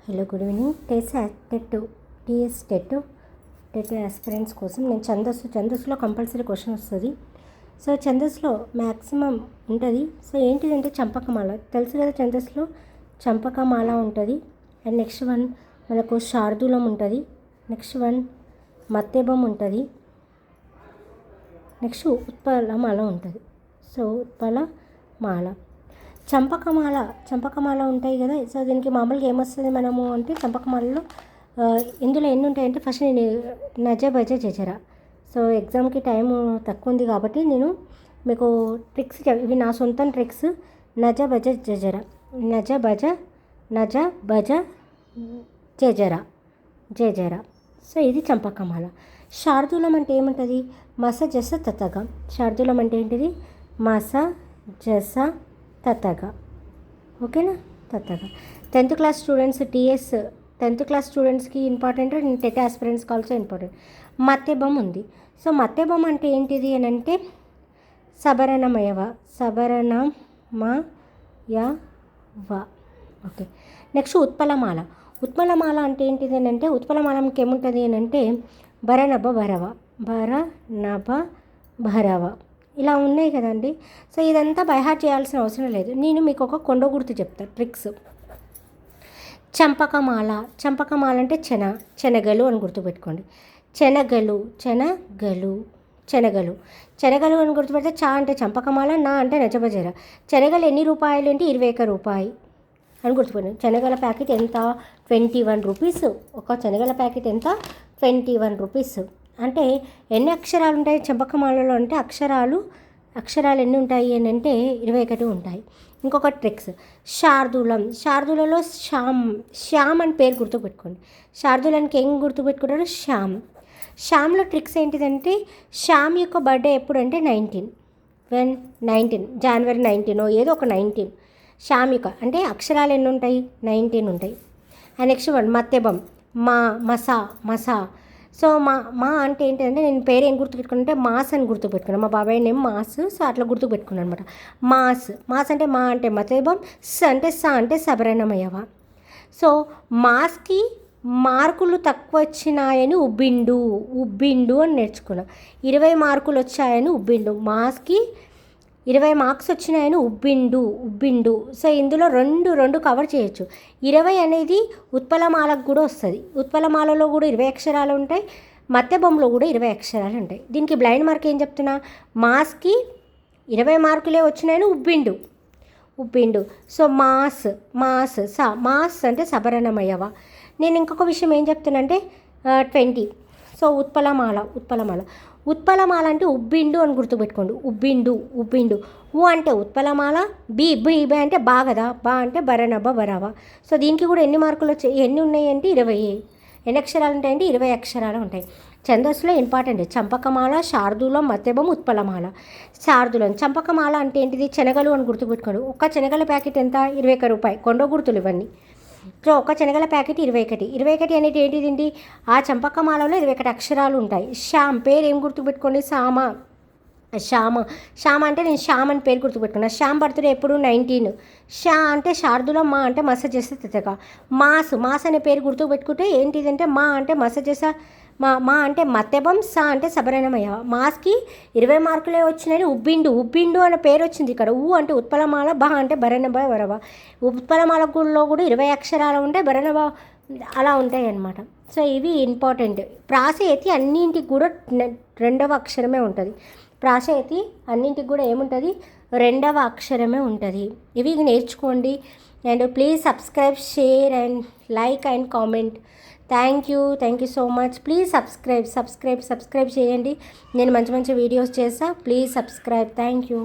Hello good evening. TET aspirants కోసం నేను ఛందస్సులో compulsory question వస్తుంది. సో ఛందస్సులో మ్యాక్సిమం ఉంటుంది. సో ఏంటిదంటే చంపకమాల తెలుసు కదా, ఛందస్సులో చంపకమాల ఉంటుంది. అండ్ నెక్స్ట్ వన్ మనకు శార్దూలం ఉంటుంది. నెక్స్ట్ వన్ మత్తెబం ఉంటుంది. నెక్స్ట్ ఉత్పలమాల ఉంటుంది. సో ఉత్పలమాల, చంపకమాల ఉంటాయి కదా. సో దీనికి మామూలుగా ఏమొస్తుంది మనము అంటే చంపకమాలలో ఇందులో ఎన్ని ఉంటాయంటే ఫస్ట్ నేను నజ బజ జజర. సో ఎగ్జామ్కి టైం తక్కువ ఉంది కాబట్టి నేను మీకు ట్రిక్స్, ఇవి నా సొంత ట్రిక్స్. నజ బజ జజర, నజ బజ జజర. సో ఇది చంపకమాల. శార్దూలం అంటే ఏముంటుంది? మస జస తతగా. శార్దూలం అంటే ఏంటిది? మస జస తతగా. ఓకేనా? తతగా 10th class students, tenth class స్టూడెంట్స్కి ఇంపార్టెంట్, టెట్ ఆస్పిరెంట్స్కి ఆల్సో ఇంపార్టెంట్. మత్తెబం ఉంది. సో మత్తెబం అంటే ఏంటిది అని అంటే సబరణమయవ. ఓకే. నెక్స్ట్ ఉత్పలమాల అంటే ఏంటిది అని అంటే ఉత్పలమాలంకి ఏముంటుంది అని అంటే భరనభ భరవ ఇలా ఉన్నాయి కదండి. సో ఇదంతా బైహార్ట్ చేయాల్సిన అవసరం లేదు. నేను మీకు ఒక కొండ గుర్తు చెప్తాను ట్రిక్స్. చంపకమాల అంటే శనగలు అని గుర్తుపెట్టుకోండి. శనగలు అని గుర్తుపెడితే చా అంటే చంపకమాల, నా అంటే నజబజర. శనగలు ఎన్ని రూపాయలు అంటే 21 రూపాయి అని గుర్తుపెట్టండి. శనగల ప్యాకెట్ ఎంత? 21 రూపీస్. ఒక శనగల ప్యాకెట్ ఎంత? 21 రూపీస్. అంటే ఎన్ని అక్షరాలు ఉంటాయి చంపకమాలలో అంటే అక్షరాలు ఎన్ని ఉంటాయి అని అంటే 21 ఉంటాయి. ఇంకొక ట్రిక్స్ శార్దూలలో శ్యామ్ అని పేరు గుర్తుపెట్టుకోండి. శార్దూలానికి ఏం గుర్తుపెట్టుకుంటారు? శ్యామ్లో ట్రిక్స్ ఏంటిదంటే శ్యామ్ యొక్క బర్త్డే ఎప్పుడు అంటే 19 జనవరి 19 ఏదో ఒక 19. శ్యామ్ యొక్క అంటే అక్షరాలు ఎన్ని ఉంటాయి? 19 ఉంటాయి. అండ్ నెక్స్ట్ వన్ మత్తెబం, మసా. సో మా అంటే ఏంటంటే నేను పేరు ఏం గుర్తుపెట్టుకున్నాను అంటే మాస్ అని గుర్తుపెట్టుకున్నాను. మా బాబాయ్ నేమ్ మాస్. సో అట్లా గుర్తుపెట్టుకున్నాను అనమాట. మాస్ అంటే మా అంటే మతేబం, అంటే అంటే సబరణమయవ. సో మాస్కి మార్కులు తక్కువ వచ్చినాయని ఉబ్బిండు అని నేర్చుకున్నా. 20 మార్కులు వచ్చాయని ఉబ్బిండు. మాస్కి 20 మార్క్స్ వచ్చినాయని ఉబ్బిండు. సో ఇందులో రెండు కవర్ చేయొచ్చు. 20 అనేది ఉత్పలమాలకు కూడా వస్తుంది. ఉత్పలమాలలో కూడా 20 అక్షరాలు ఉంటాయి, మత్తెబొమ్మలో కూడా 20 అక్షరాలు ఉంటాయి. దీనికి బ్లైండ్ మార్క్ ఏం చెప్తున్నా? మాస్కి 20 మార్కులే వచ్చినాయని ఉబ్బిండు. సో మాస్ అంటే సబరణమయవ. నేను ఇంకొక విషయం ఏం చెప్తున్నా అంటే 20. సో ఉత్పలమాల అంటే ఉబ్బిండు అని గుర్తుపెట్టుకోండి. ఉబ్బిండు. ఉ అంటే ఉత్పలమాల, బి అంటే బా కదా, బా అంటే భరవ. సో దీనికి కూడా ఎన్ని మార్కులు వచ్చాయి, ఎన్ని ఉన్నాయి అంటే 20. ఎన్ని అక్షరాలు ఉంటాయంటే 20 అక్షరాలు ఉంటాయి. ఛందస్సులో ఇంపార్టెంట్ చంపకమాల, శార్దూలం, మత్తెబం, ఉత్పలమాల. శార్దూలం చంపకమాల అంటే ఏంటిది? శనగలు అని గుర్తుపెట్టుకోండి. ఒక్క శనగల ప్యాకెట్ ఎంత? 21 రూపాయలు. కొండ గుర్తులు ఇవన్నీ. సో ఒక శనగల ప్యాకెట్ 21 అనేది ఏంటిది? ఆ చంపకమాలలో 21 అక్షరాలు ఉంటాయి. శ్యామ్ పేరు ఏం గుర్తుపెట్టుకోండి? శ్యామ అంటే నేను శ్యామ్ అని పేరు గుర్తుపెట్టుకున్నా. శ్యామ్ బర్త్డే ఎప్పుడు? 19. అంటే శార్దూలం, మా అంటే మస చేసే తెతగా. మాస్ అనే పేరు గుర్తుపెట్టుకుంటే ఏంటిదంటే మా అంటే మస చేసా, మా అంటే మత్తెబం, అంటే సబరణమయ. మాస్కి 20 మార్కులే వచ్చినాయని ఉబ్బిండు అనే పేరు వచ్చింది ఇక్కడ. అంటే ఉత్పలమాల, అంటే భరణభ. ఉత్పలమాలలో కూడా 20 అక్షరాలు ఉంటాయి, భరణభ అలా ఉంటాయి అన్నమాట. సో ఇవి ఇంపార్టెంట్. ప్రాసయతి అన్నింటికి కూడా 2వ అక్షరమే ఉంటుంది. ప్రాసయతి అన్నింటికి కూడా ఏముంటుంది? 2వ అక్షరమే ఉంటుంది. ఇవి నేర్చుకోండి. And please subscribe, share and like and comment. Thank you so much. Please subscribe చేయండి. నేను మంచి వీడియోస్ చేస్తా. Please subscribe. Thank you.